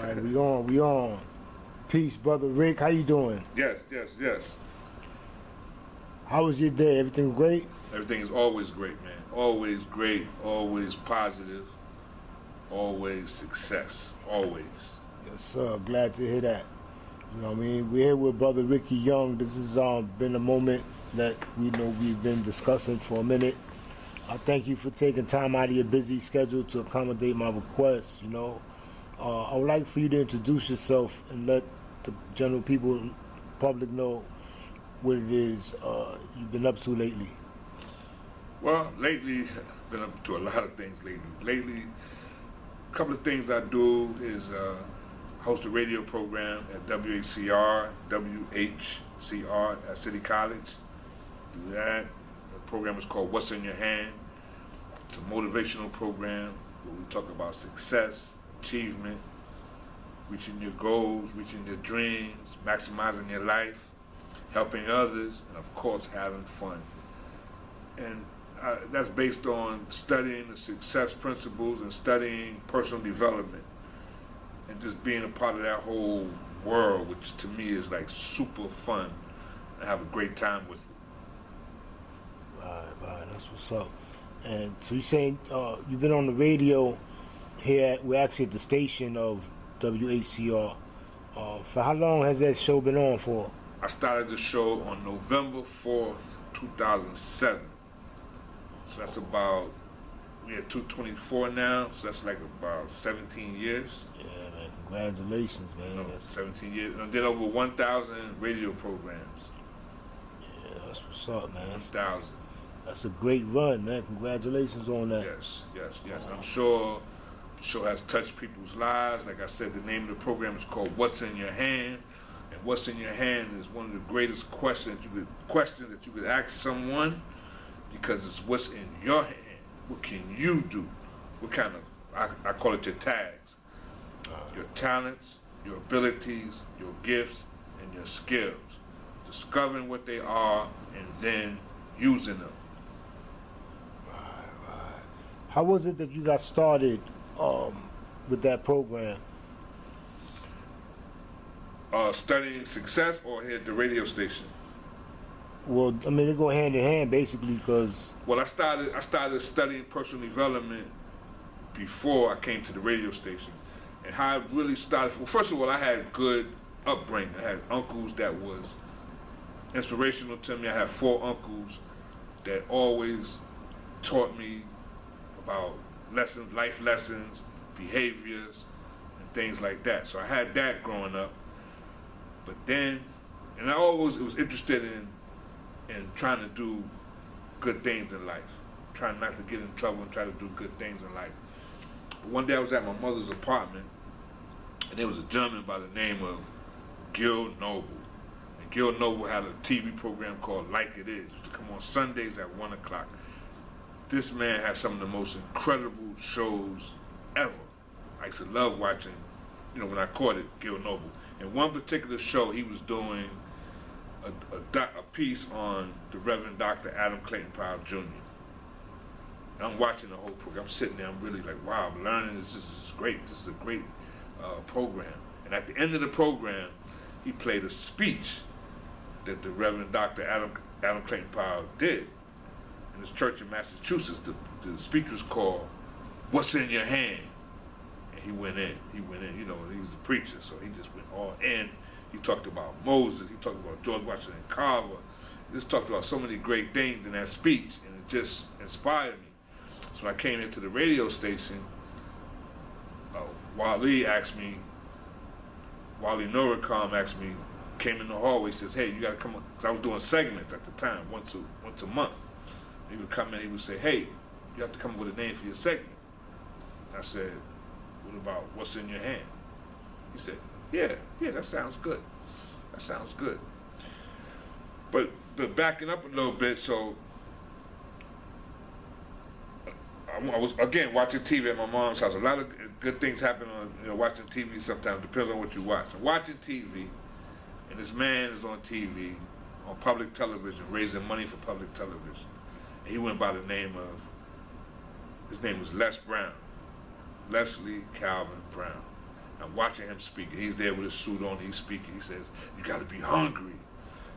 All right, we on. Peace, brother Rick. How you doing? Yes. How was your day? Everything great? Everything is always great, man. Always great, always positive, always success, always. Yes, sir. Glad to hear that. You know what I mean? We're here with brother Ricky Young. This has been a moment that we've been discussing for a minute. I thank you for taking time out of your busy schedule to accommodate my request. I would like for you to introduce yourself and let the general public know what it is you've been up to lately. Well, lately, I've been up to a lot of things lately. A couple of things I do is host a radio program at WHCR at City College. Do that. The program is called What's in Your Hand. It's a motivational program where we talk about success, achievement, reaching your goals, reaching your dreams, maximizing your life, helping others, and of course having fun. And that's based on studying the success principles and studying personal development and just being a part of that whole world, which to me is like super fun. I have a great time with it. Right, that's what's up. And so you're saying you've been on the radio here, we're actually at the station of WHCR. For how long has that show been on for? I started the show on November 4th, 2007. So that's about, we're at 224 now, so that's like about 17 years. Yeah, man, congratulations, man. 17 years. And I did over 1,000 radio programs. Yeah, that's what's up, man. 1,000. That's a great run, man. Congratulations on that. Yes. I'm sure the show has touched people's lives. Like I said, the name of the program is called What's in Your Hand. And what's in your hand is one of the greatest questions that you could ask someone, because it's what's in your hand. What can you do? What kind of, I call it your tags. Your talents, your abilities, your gifts, and your skills. Discovering what they are and then using them. Right. How was it that you got started with that program? Studying success or here at the radio station? Well, I mean, they go hand in hand basically, because... Well, I started studying personal development before I came to the radio station. And how I really started, well, first of all, I had good upbringing. I had uncles that was inspirational to me. I had 4 uncles that always taught me about lessons, life lessons, behaviors, and things like that. So I had that growing up. But then, and I always was interested in trying to do good things in life, trying not to get in trouble and try to do good things in life. But one day I was at my mother's apartment, and there was a gentleman by the name of Gil Noble. And Gil Noble had a TV program called Like It Is. It used to come on Sundays at 1 o'clock. This man had some of the most incredible shows ever. I used to love watching, when I caught it, Gil Noble. In one particular show, he was doing a piece on the Reverend Dr. Adam Clayton Powell Jr. And I'm watching the whole program. I'm sitting there, I'm really like, wow, I'm learning. This is great. This is a great program. And at the end of the program, he played a speech that the Reverend Dr. Adam Clayton Powell did in his church in Massachusetts. The speech was called What's in Your Hand? And he went in, he was a preacher, so he just went all in. He talked about Moses, he talked about George Washington Carver. He just talked about so many great things in that speech, and it just inspired me. So when I came into the radio station, Wali Norakam asked me, came in the hallway, says, hey, you gotta come on, because I was doing segments at the time, once a month. He would come in, he would say, hey, you have to come up with a name for your segment. I said, what about What's in Your Hand? He said, yeah, that sounds good. That sounds good. But backing up a little bit, so I was, again, watching TV at my mom's house. A lot of good things happen on, watching TV sometimes. Depends on what you watch. I'm watching TV, and this man is on TV, on public television, raising money for public television. And he went by the name of, his name was Les Brown. Leslie Calvin Brown. I'm watching him speak. He's there with his suit on. He's speaking. He says, "You got to be hungry."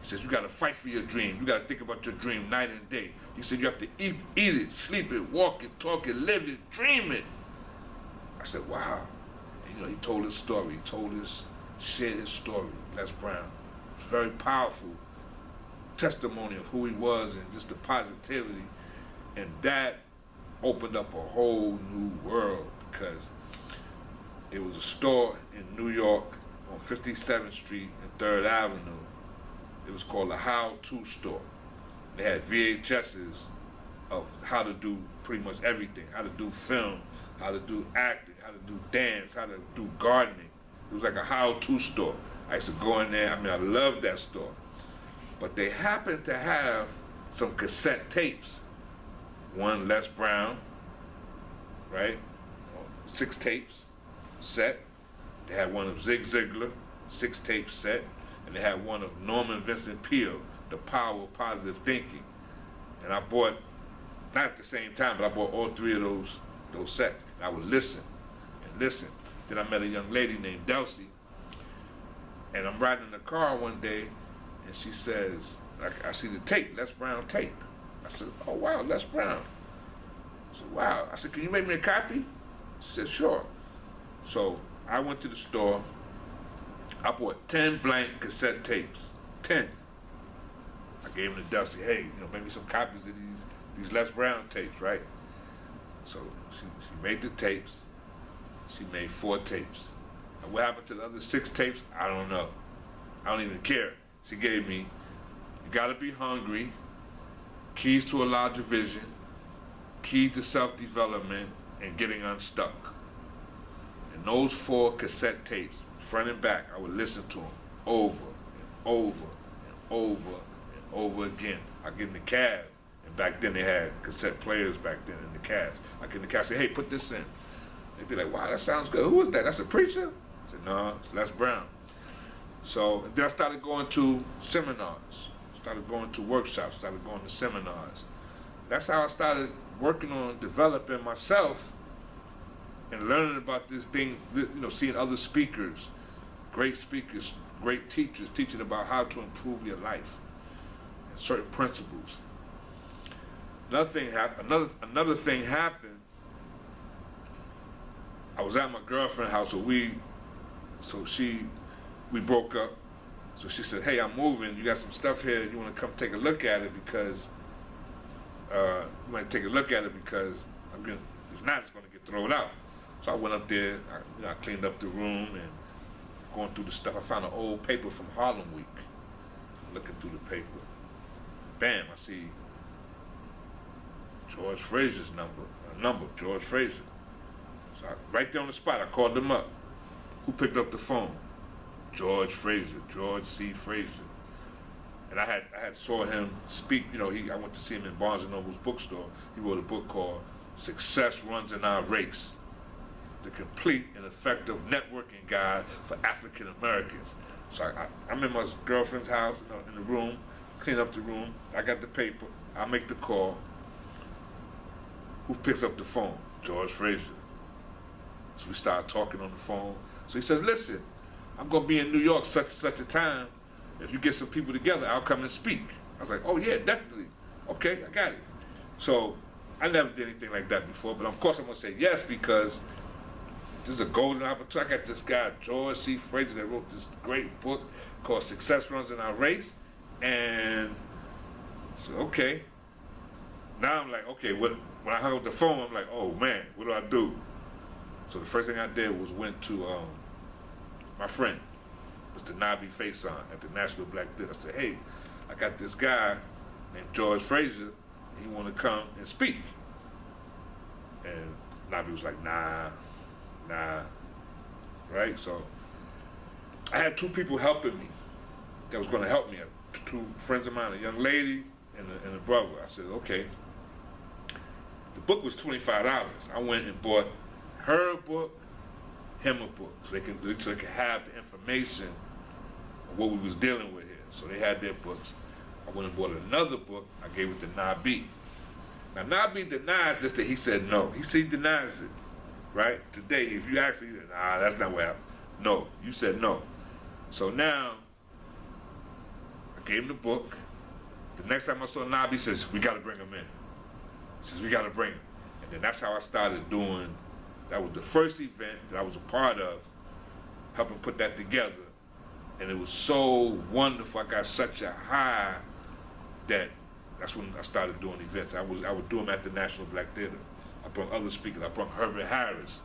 He says, "You got to fight for your dream. You got to think about your dream night and day." He said, "You have to eat it, sleep it, walk it, talk it, live it, dream it." I said, "Wow." And, he told his story. He shared his story, Les Brown. It's very powerful testimony of who he was and just the positivity. And that opened up a whole new world, because there was a store in New York on 57th Street and 3rd Avenue. It was called the How-To Store. They had VHSs of how to do pretty much everything, how to do film, how to do acting, how to do dance, how to do gardening. It was like a how-to store. I used to go in there. I loved that store. But they happened to have some cassette tapes. One Les Brown, right? 6 tapes set. They had one of Zig Ziglar, 6 tape set. And they had one of Norman Vincent Peale, The Power of Positive Thinking. And I bought, not at the same time, but I bought all 3 of those sets. And I would listen and listen. Then I met a young lady named Delcy. And I'm riding in the car one day, and she says, I see the tape, Les Brown tape. I said, "Oh, wow, Les Brown." I said, "Wow." I said, "Can you make me a copy?" She said, "Sure." So I went to the store. I bought 10 blank cassette tapes. 10. I gave them to Dusty. "Hey, make me some copies of these Les Brown tapes, right?" So she made the tapes. She made 4 tapes. And what happened to the other 6 tapes? I don't know. I don't even care. She gave me, "You Gotta Be Hungry," "Keys to a Larger Vision," "Keys to Self-Development," and "Getting Unstuck." And those 4 cassette tapes, front and back, I would listen to them over and over and over and over again. I get in the cab, and back then they had cassette players back then in the cabs. I get in the cab and say, "Hey, put this in." They'd be like, "Wow, that sounds good. Who is that? That's a preacher?" I said, "No, it's Les Brown." So then I started going to seminars, started going to workshops, started going to seminars. That's how I started working on developing myself and learning about this thing, seeing other speakers, great teachers, teaching about how to improve your life and certain principles. Another thing happened. I was at my girlfriend's house, so we broke up. So she said, "Hey, I'm moving. You got some stuff here. You want to come take a look at it because if not, it's going to get thrown out." So I went up there. I cleaned up the room and going through the stuff. I found an old paper from Harlem Week. Looking through the paper, bam! I see George Frazier's number, George Frazier. So right there on the spot, I called him up. Who picked up the phone? George Frazier, George C. Frazier. And I had saw him speak. I went to see him in Barnes & Noble's bookstore. He wrote a book called "Success Runs in Our Race: The Complete and Effective Networking Guide for African Americans." So I'm in my girlfriend's house, in the room, clean up the room. I got the paper. I make the call. Who picks up the phone? George Frazier. So we started talking on the phone. So he says, "Listen, I'm going to be in New York such a time. If you get some people together, I'll come and speak." I was like, "Oh, yeah, definitely. Okay, I got it." So I never did anything like that before, but of course I'm going to say yes, because this is a golden opportunity. I got this guy, George C. Frazier, that wrote this great book called "Success Runs in Our Race." And so, okay. Now I'm like, okay, when I hung up the phone, I'm like, oh man, what do I do? So the first thing I did was went to my friend, Mr. Nabi Faison at the National Black Theater. I said, "Hey, I got this guy named George Frazier. He want to come and speak." And Nabi was like, nah. Right? So I had 2 people helping me that was going to help me. 2 friends of mine, a young lady and a brother. I said, okay. The book was $25. I went and bought her a book, him a book, so they could have the information of what we was dealing with here. So they had their books. I went and bought another book. I gave it to Nabi. Now Nabi denies this, that he said no. He denies it, right? Today, if you actually, nah, that's not what happened. No, you said no. So now, I gave him the book. The next time I saw Nabi, he says, we got to bring him in. He says, we got to bring him. And then that's how I started doing, that was the first event that I was a part of, helping put that together. And it was so wonderful. I got such a high that that's when I started doing events. I would do them at the National Black Theater. I brought other speakers. I brought Herbert Harris,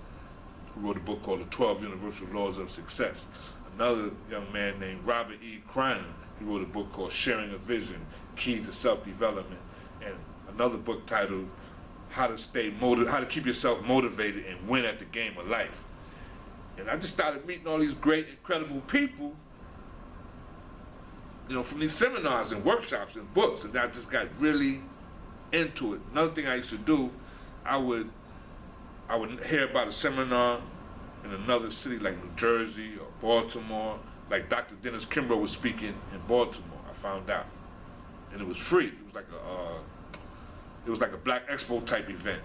who wrote a book called The 12 Universal Laws of Success. Another young man named Robert E. Kreiner, he wrote a book called Sharing a Vision, Keys to Self-Development, and another book titled How to Keep Yourself Motivated and Win at the Game of Life. And I just started meeting all these great, incredible people, you know, from these seminars and workshops and books, and I just got really into it. Another thing I used to do, I would hear about a seminar in another city like New Jersey or Baltimore, like Dr. Dennis Kimbrough was speaking in Baltimore, I found out. And it was free. It was like a Black Expo type event.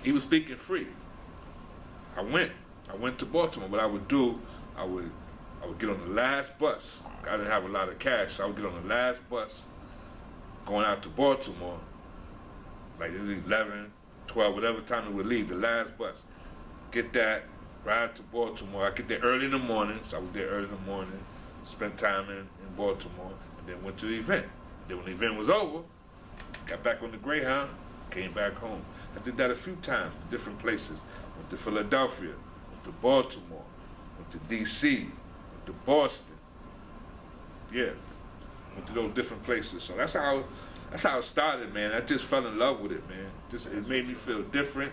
He was speaking free. I went to Baltimore. What I would do, I would get on the last bus. I didn't have a lot of cash, so I would get on the last bus going out to Baltimore, like 11, 12, whatever time it would leave, the last bus. Get that, ride to Baltimore. I get there early in the morning, so I was there early in the morning, spent time in Baltimore, and then went to the event. Then when the event was over, got back on the Greyhound, came back home. I did that a few times, different places. Went to Philadelphia, went to Baltimore, went to D.C., went to Boston. Yeah, went to those different places. So that's how it started, man. I just fell in love with it, man. It made me feel different.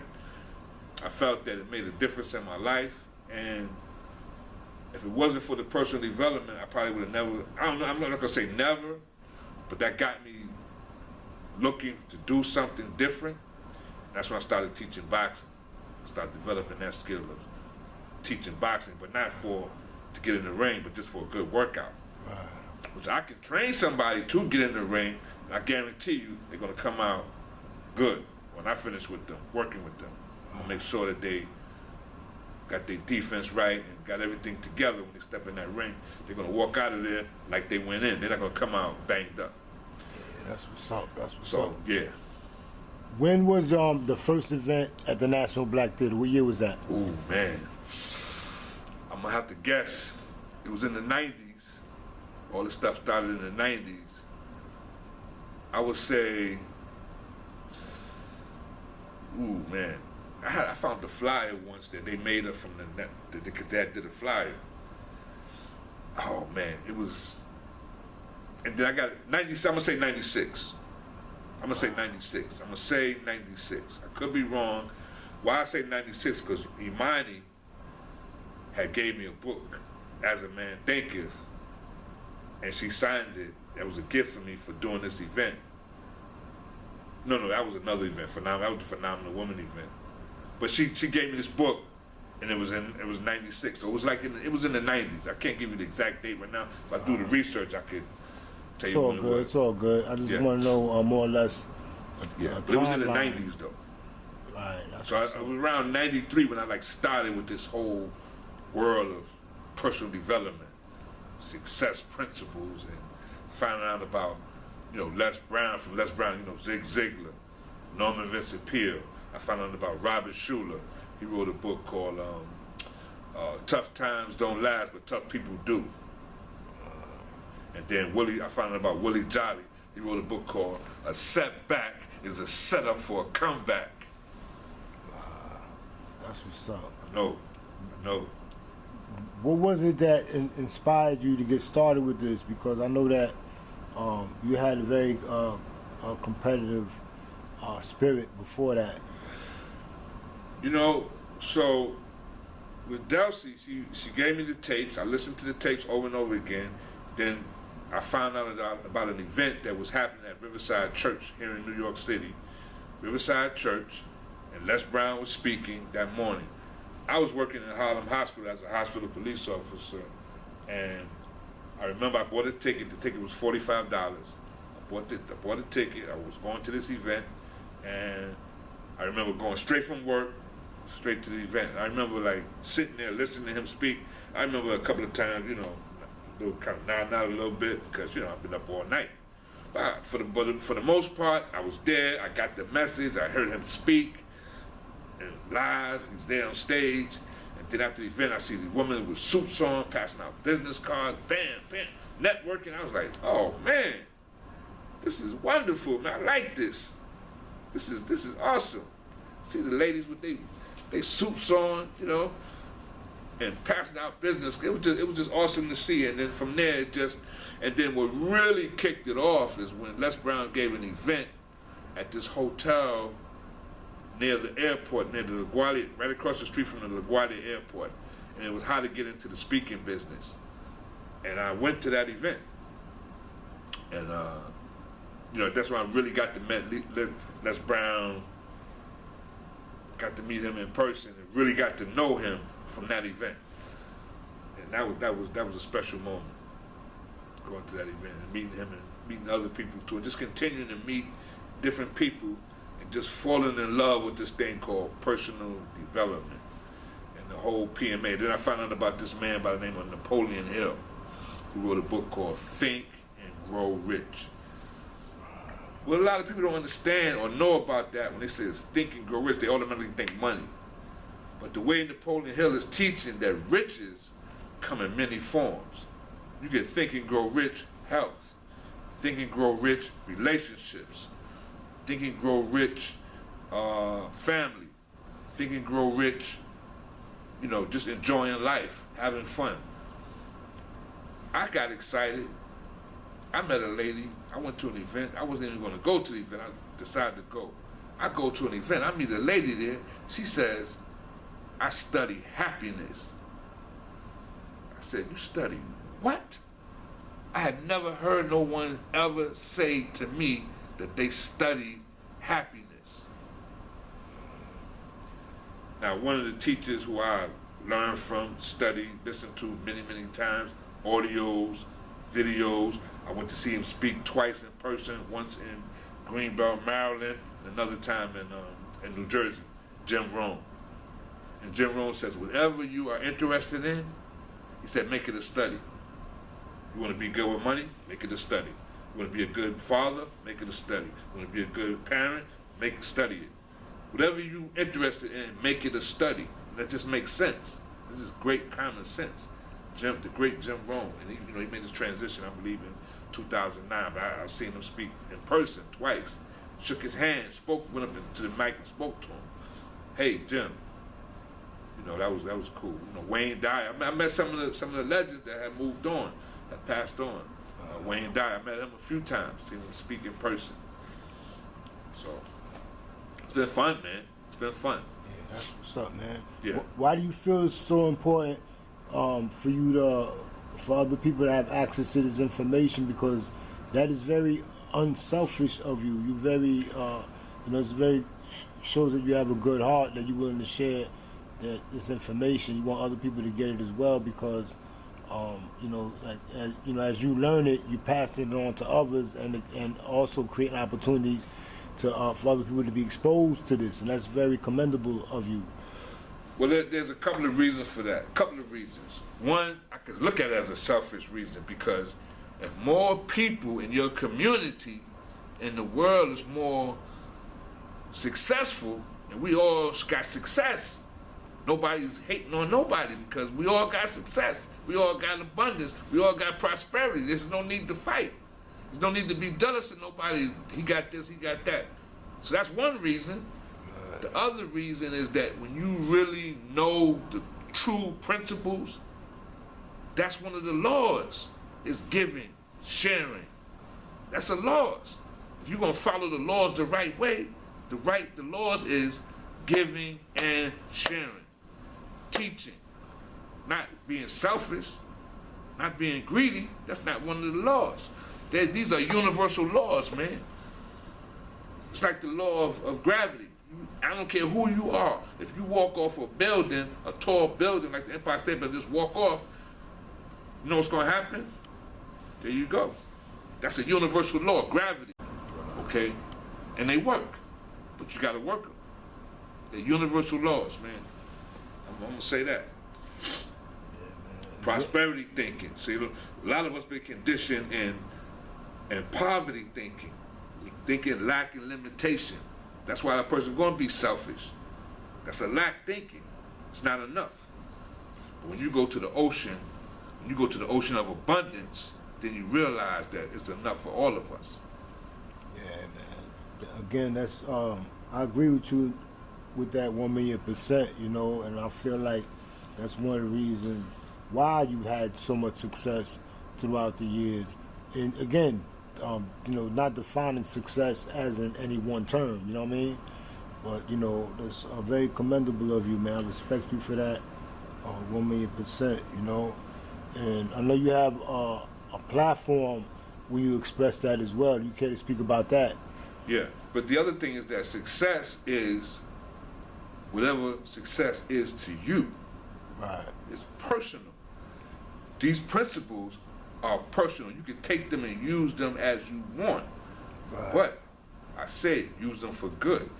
I felt that it made a difference in my life, and if it wasn't for the personal development, I probably would have never, I don't know, I'm not gonna say never, but that got me looking to do something different. That's when I started teaching boxing. I started developing that skill of teaching boxing, but not to get in the ring, but just for a good workout. Right. Which I can train somebody to get in the ring, and I guarantee you they're gonna come out good when I finish with them, working with them. I'll make sure that they got their defense right and got everything together when they step in that ring. They're gonna walk out of there like they went in. They're not gonna come out banged up. Yeah, that's what's up. That's what's up. Yeah. When was the first event at the National Black Theater? What year was that? Ooh, man. I'm gonna have to guess. It was in the 90s. All this stuff started in the 90s. I would say, ooh, man. I found the flyer once that they made up from the net, because they did a flyer. Oh, man, it was, and then I got 96, I'm gonna say 96. I'm gonna say 96. I'm gonna say 96. I could be wrong. Why I say 96? Because Imani had gave me a book, As a Man Thinketh, and she signed it. That was a gift for me for doing this event. No, that was another event. That was the Phenomenal Woman event. But she gave me this book, and it was 96. So it was like it was in the 90s. I can't give you the exact date right now. If I do the research, I could tell you when it was. It's all good. I just want to know more or less. But it was in the 90s though. Right. So I was around 93 when I started with this whole world of personal development, success principles, and finding out about Les Brown, Zig Ziglar, Norman Vincent Peale. I found out about Robert Schuller. He wrote a book called Tough Times Don't Last, but Tough People Do. And then I found out about Willie Jolly. He wrote a book called A Setback is a Setup for a Comeback. That's what's up. I know. What was it that inspired you to get started with this? Because I know that you had a very competitive spirit before that. So with Delcy, she gave me the tapes. I listened to the tapes over and over again. Then I found out about an event that was happening at Riverside Church here in New York City. Riverside Church, and Les Brown was speaking that morning. I was working in Harlem Hospital as a hospital police officer, and I remember I bought a ticket. The ticket was $45. I bought a ticket. I was going to this event, and I remember going straight from work, straight to the event. I remember sitting there listening to him speak. I remember a couple of times, you know, a little kind of nodding out a little bit because, you know, I've been up all night. But for the most part, I was there. I got the message. I heard him speak and live. He's there on stage. And then after the event, I see the woman with suits on, passing out business cards, bam, bam, networking. I was like, oh man, this is wonderful, man. I like this. This is awesome. See the ladies with they suits on, you know, and passing out business. It was just awesome to see. And then from there, and then what really kicked it off is when Les Brown gave an event at this hotel near the airport, near the LaGuardia, right across the street from the LaGuardia airport. And it was how to get into the speaking business. And I went to that event. And, you know, that's when I really got to meet Les Brown, got to meet him in person, and really got to know him from that event. And that was a special moment, going to that event and meeting him and meeting other people too, and just continuing to meet different people and just falling in love with this thing called personal development and the whole PMA. Then I found out about this man by the name of Napoleon Hill, who wrote a book called Think and Grow Rich. Well, a lot of people don't understand or know about that. When they say think and grow rich, they automatically think money. But the way Napoleon Hill is teaching that riches come in many forms. You can think and grow rich health, think and grow rich relationships, think and grow rich family, think and grow rich, you know, just enjoying life, having fun. I got excited. I met a lady. I went to an event. I wasn't even going to go to the event. I decided to go. I go to an event. I meet a lady there. She says, I study happiness. I said, you study what? I had never heard no one ever say to me that they studied happiness. Now, one of the teachers who I learned from, studied, listened to many, many times, audios, videos. I went to see him speak twice in person, once in Greenbelt, Maryland, and another time in New Jersey, Jim Rohn. And Jim Rohn says, whatever you are interested in, he said, make it a study. You want to be good with money? Make it a study. You want to be a good father? Make it a study. You want to be a good parent? Study it. Whatever you're interested in, make it a study. That just makes sense. This is great common sense. The great Jim Rohn, and he made this transition, I believe, in 2009. But I've seen him speak in person twice. Shook his hand, went up to the mic and spoke to him. Hey, Jim. You know, that was cool. You know, Wayne Dyer. I met some of the legends that had moved on, that passed on. Wayne Dyer, I met him a few times, seen him speak in person. So it's been fun, man. It's been fun. Yeah, that's what's up, man. Yeah. Why do you feel it's so important for other people to have access to this information? Because that is very unselfish of you. You very, it's very shows that you have a good heart, that you're willing to share this information. You want other people to get it as well, because as you learn it, you pass it on to others, and also creating opportunities to for other people to be exposed to this, and that's very commendable of you. Well, there's a couple of reasons for that. A couple of reasons. One, I could look at it as a selfish reason, because if more people in your community and the world is more successful, and we all got success, nobody's hating on nobody, because we all got success. We all got abundance. We all got prosperity. There's no need to fight. There's no need to be jealous of nobody. He got this, he got that. So that's one reason. The other reason is that when you really know the true principles, that's one of the laws, is giving, sharing. That's the laws. If you're going to follow the laws the right way, the laws is giving and sharing, teaching, not being selfish, not being greedy. That's not one of the laws. These are universal laws, man. It's like the law of gravity. I don't care who you are. If you walk off a building, a tall building like the Empire State Building, just walk off, you know what's going to happen? There you go. That's a universal law, gravity. Okay? And they work. But you got to work them. They're universal laws, man. I'm going to say that. Yeah, man. Prosperity thinking. See, a lot of us been conditioned in poverty thinking, thinking lack and limitation. That's why a person going to be selfish. That's a lack thinking. It's not enough. But when you go to the ocean, when you go to the ocean of abundance, then you realize that it's enough for all of us. Yeah, man. Again, that's I agree with you with that 1,000,000%. You know, and I feel like that's one of the reasons why you had so much success throughout the years. And again, you know, not defining success as in any one term. You know what I mean? But you know, that's very commendable of you, man. I respect you for that, 1,000,000%. You know, and I know you have a platform where you express that as well. You can't speak about that. Yeah, but the other thing is that success is whatever success is to you. Right. It's personal. These principles are personal. You can take them and use them as you want. Right. But I say use them for good.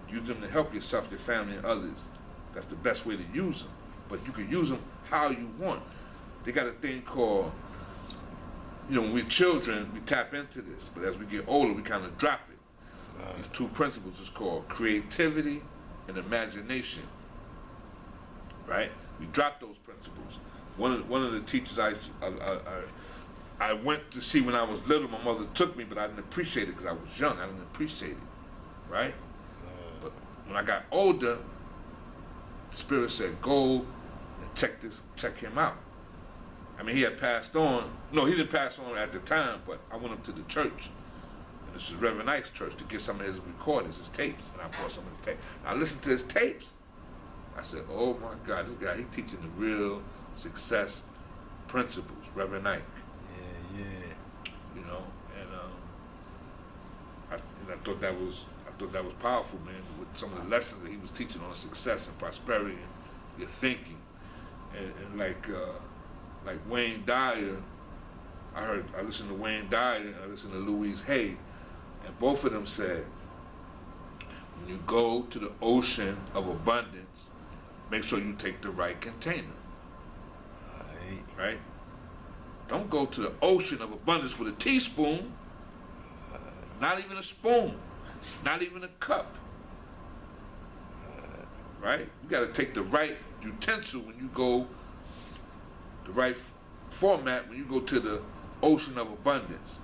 Use them to help yourself, your family, and others. That's the best way to use them. But you can use them how you want. They got a thing called, you know, when we're children, we tap into this. But as we get older, we kind of drop it. Right. These two principles is called creativity and imagination. Right? We drop those principles. One of the teachers I went to see when I was little, my mother took me, but I didn't appreciate it because I was young. I didn't appreciate it. Right? But when I got older, the Spirit said, go and check him out. I mean, he had passed on. No, he didn't pass on at the time, but I went up to the church. And this is Reverend Ike's church to get some of his recordings, his tapes. And I brought some of his tapes. I listened to his tapes. I said, oh my God, this guy, he's teaching the real success principles, Reverend Ike. Yeah, yeah. You know, and I thought that was powerful, man, with some of the lessons that he was teaching on success and prosperity and your thinking. And like Wayne Dyer, I listened to Wayne Dyer and I listened to Louise Hay, and both of them said, when you go to the ocean of abundance, make sure you take the right container. Right? Don't go to the ocean of abundance with a teaspoon, not even a spoon, not even a cup. Right? You got to take the right utensil when you go, the right format when you go to the ocean of abundance.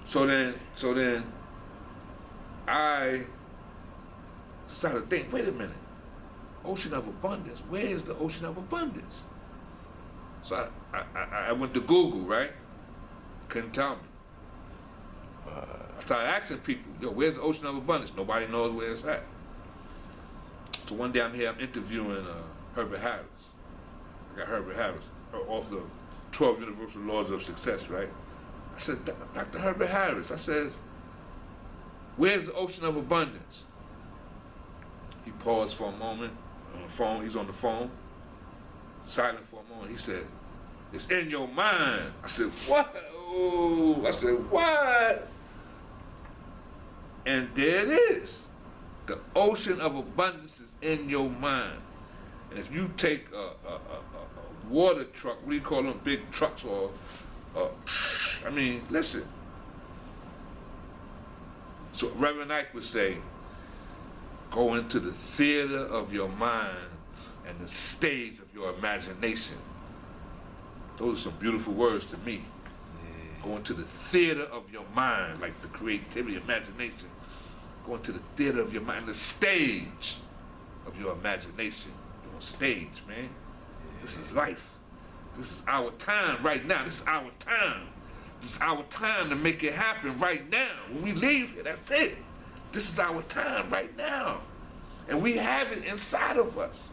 So then I started to think, wait a minute, ocean of abundance, where is the ocean of abundance? So I went to Google, right? Couldn't tell me. I started asking people, yo, where's the ocean of abundance? Nobody knows where it's at. So one day I'm interviewing Herbert Harris. I got Herbert Harris, author of 12 Universal Laws of Success, right? I said, Dr. Herbert Harris, I says, where's the ocean of abundance? He paused for a moment on the phone. He's on the phone, silent for a moment. He said, it's in your mind. I said, what? Oh, I said, what? And there it is. The ocean of abundance is in your mind. And if you take a water truck, what do you call them, big trucks, or I mean, listen. So Reverend Ike would say, go into the theater of your mind and the stage of your imagination. Those are some beautiful words to me. Yeah. Go into the theater of your mind, like the creativity, imagination. Go into the theater of your mind, the stage of your imagination. You're on stage, man. Yeah. This is life. This is our time right now. This is our time. This is our time to make it happen right now. When we leave here, that's it. This is our time right now. And we have it inside of us.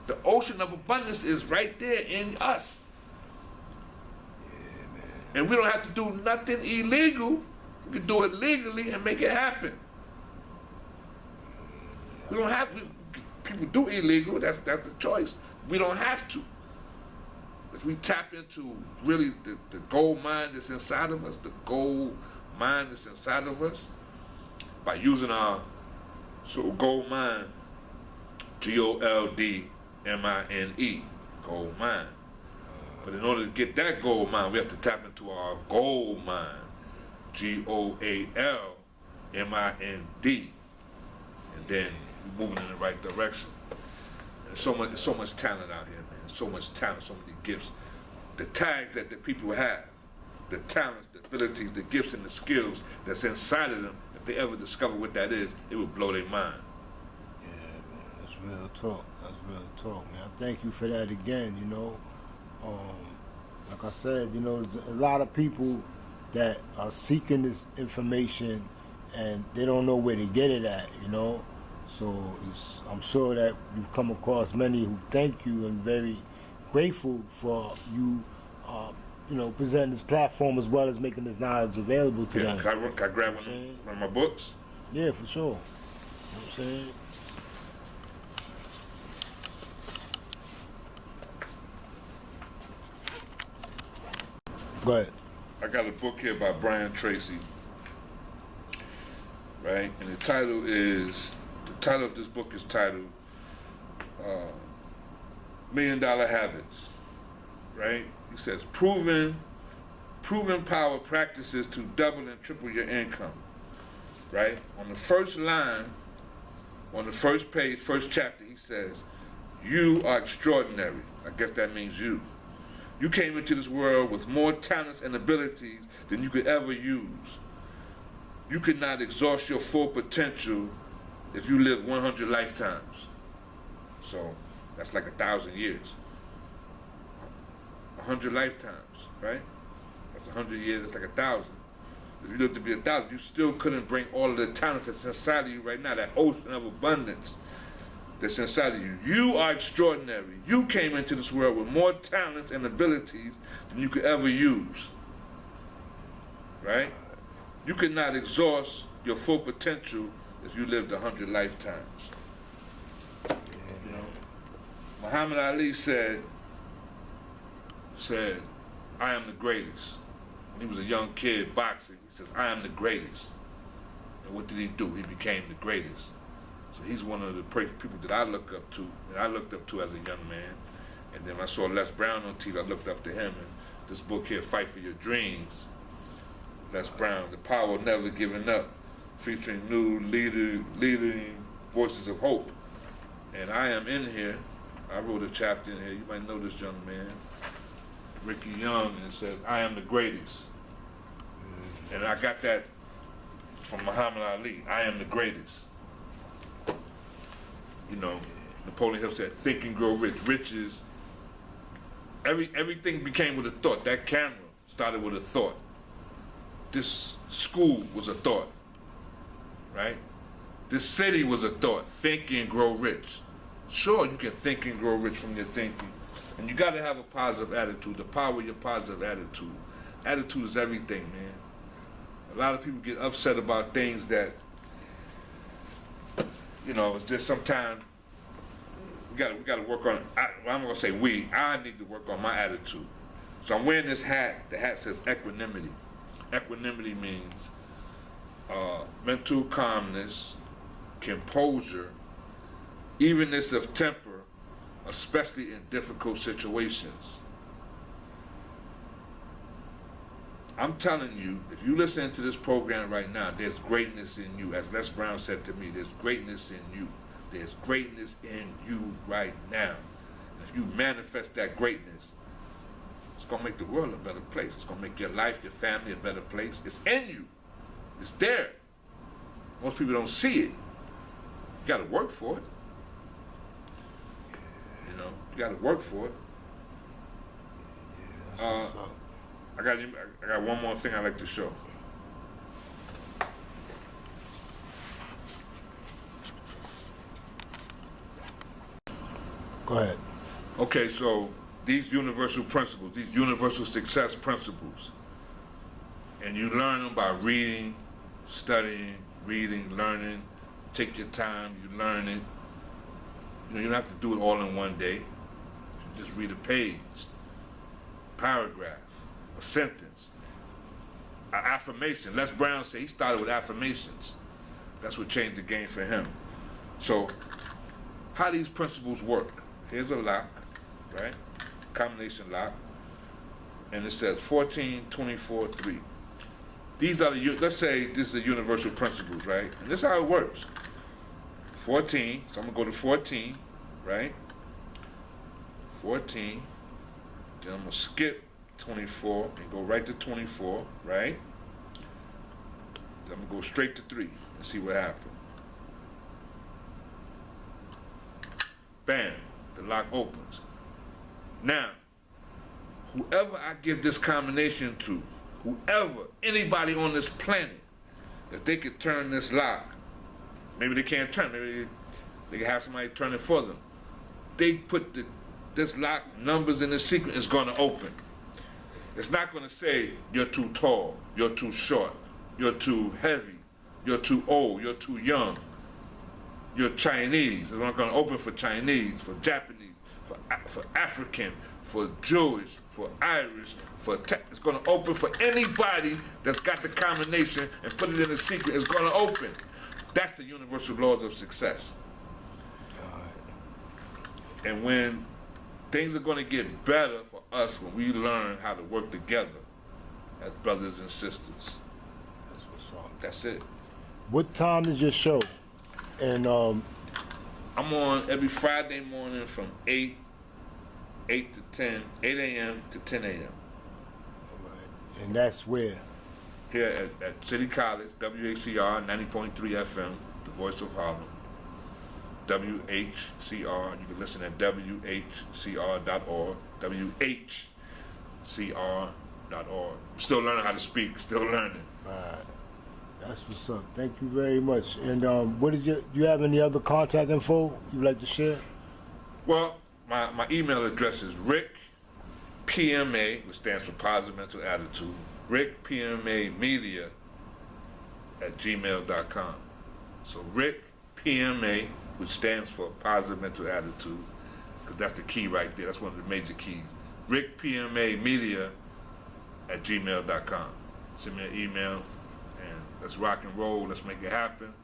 The ocean of abundance is right there in us. Yeah, man. And we don't have to do nothing illegal. We can do it legally and make it happen. We don't have, people do illegal, that's the choice. We don't have to. If we tap into really the gold mine that's inside of us, the gold mine that's inside of us, by using our gold mine, GOLDMINE, gold mine. But in order to get that gold mine, we have to tap into our gold mine, GOALMIND, and then we're moving in the right direction. And there's so much talent out here, man. So much talent, so many gifts. The tags that the people have, the talents, the abilities, the gifts, and the skills that's inside of them, if they ever discover what that is, it would blow their mind. Yeah, man, that's real talk. That's real talk, man. Thank you for that again, you know. Like I said, you know, there's a lot of people that are seeking this information and they don't know where to get it at, you know. So I'm sure that you've come across many who thank you and very grateful for you, you know, presenting this platform as well as making this knowledge available to them. Can I grab one of my books? Yeah, for sure. You know what I'm saying? Go ahead. I got a book here by Brian Tracy, right? And the title of this book is titled $1 Million Habits, right? He says, proven power practices to double and triple your income, right? On the first line, on the first page, first chapter, he says, you are extraordinary. I guess that means you. You came into this world with more talents and abilities than you could ever use. You could not exhaust your full potential if you live 100 lifetimes. So that's like 1,000 years. 100 lifetimes, right? That's 100 years, that's like 1,000. If you live to be 1,000, you still couldn't bring all of the talents that's inside of you right now, that ocean of abundance that's inside of you. You are extraordinary. You came into this world with more talents and abilities than you could ever use, right? You could not exhaust your full potential if you lived 100 lifetimes. You know, Muhammad Ali said, I am the greatest. When he was a young kid boxing, he says, I am the greatest. And what did he do? He became the greatest. So he's one of the people that I look up to, and I looked up to as a young man. And then when I saw Les Brown on TV, I looked up to him. And this book here, Fight for Your Dreams, Les Brown, The Power of Never Giving Up, featuring new leading voices of hope. And I am in here. I wrote a chapter in here. You might know this young man, Ricky Young, and it says, I am the greatest. And I got that from Muhammad Ali. I am the greatest. You know, Napoleon Hill said, think and grow rich. Riches, everything became with a thought. That camera started with a thought. This school was a thought, right? This city was a thought. Think and grow rich. Sure, you can think and grow rich from your thinking. And you gotta have a positive attitude, the power of your positive attitude. Attitude is everything, man. A lot of people get upset about things that, you know, it's just sometimes we gotta work on it. I'm gonna say I need to work on my attitude. So I'm wearing this hat. The hat says equanimity. Equanimity means mental calmness, composure, evenness of temper, especially in difficult situations. I'm telling you, if you listen to this program right now, there's greatness in you. As Les Brown said to me, there's greatness in you. There's greatness in you right now. And if you manifest that greatness, it's gonna make the world a better place. It's gonna make your life, your family a better place. It's in you. It's there. Most people don't see it. You gotta work for it. You know, you gotta work for it. Yeah, that's what's up. I got one more thing I'd like to show. Go ahead. Okay, so these universal principles, these universal success principles, and you learn them by reading, studying, learning. Take your time, you learn it. You know, you don't have to do it all in one day. You just read a page, paragraph, a sentence, an affirmation. Les Brown said he started with affirmations. That's what changed the game for him. So, how these principles work? Here's a lock, right? combination lock, and it says 14, 24, 3. These are the, let's say this is the universal principles, right? And this is how it works. 14, so I'm gonna go to 14, right? 14, then I'm gonna skip 24 and go right to 24, right? Then I'm gonna go straight to 3 and see what happens. Bam, the lock opens. Now, whoever I give this combination to, whoever, anybody on this planet, if they could turn this lock, maybe they can't turn, maybe they can have somebody turn it for them. They put this lock numbers in the sequence, it's gonna open. It's not gonna say you're too tall, you're too short, you're too heavy, you're too old, you're too young, you're Chinese. It's not gonna open for Chinese, for Japanese, for African, for Jewish, for Irish, it's gonna open for anybody that's got the combination and put it in the sequence, it's gonna open. That's the universal laws of success. And when things are gonna get better for us when we learn how to work together as brothers and sisters. That's what's up. That's it. What time is your show? And I'm on every Friday morning from 8 to 10, 8 a.m. to 10 a.m. And that's where? Here at City College, WHCR 90.3 FM, the voice of Harlem. WHCR, you can listen at WHCR.org, WHCR.org. I'm still learning how to speak, still learning. Right. That's what's up. Thank you very much. And do you have any other contact info you'd like to share? Well, my email address is rickpma, which stands for Positive Mental Attitude, rickpmamedia@gmail.com. So rickpma, which stands for Positive Mental Attitude, because that's the key right there. That's one of the major keys. rickpmamedia@gmail.com. Send me an email, and let's rock and roll. Let's make it happen.